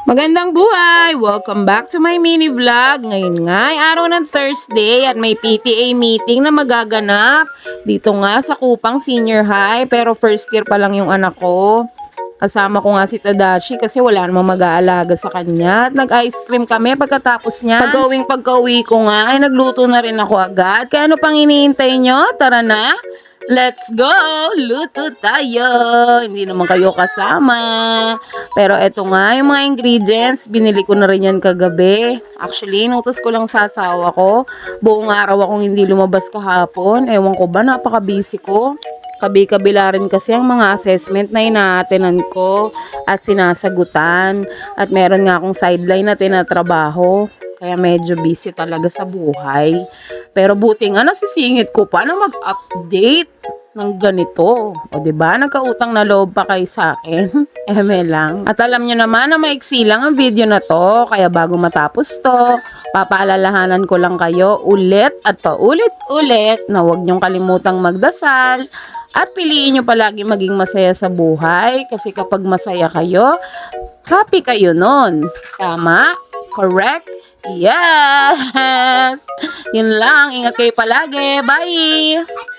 Magandang buhay! Welcome back to my mini vlog. Ngayon nga ay araw ng Thursday at may PTA meeting na magaganap dito nga sa Kupang Senior High, pero first year pa lang yung anak ko. Kasama ko nga si Tadashi kasi wala namang mag-aalaga sa kanya. At nag-ice cream kami pagkatapos niya. Pagka-uwi ko nga ay nagluto na rin ako agad. Kaya ano pang iniintay nyo? Tara na! Let's go! Luto tayo! Hindi naman kayo kasama. Pero eto nga, yung mga ingredients, binili ko na rin yan kagabi. Actually, inutos ko lang sa asawa ko. Buong araw akong hindi lumabas kahapon. Ewan ko ba, napaka-busy ko. Kabi-kabila rin kasi ang mga assessment na ina-attenan ko at sinasagutan. At meron nga akong sideline na tinatrabaho. Kaya medyo busy talaga sa buhay. Pero buti nga nasisingit ko pa na mag-update ng ganito. O diba, nagkautang na loob pa kayo sa akin. Eme lang. At alam nyo naman na maiksi lang ang video na to. Kaya bago matapos to, papaalalahanan ko lang kayo ulit at paulit-ulit na huwag nyong kalimutang magdasal. At piliin nyo palagi maging masaya sa buhay. Kasi kapag masaya kayo, happy kayo nun. Tama? Correct? Yes! Yun lang. Ingat kayo palagi. Bye!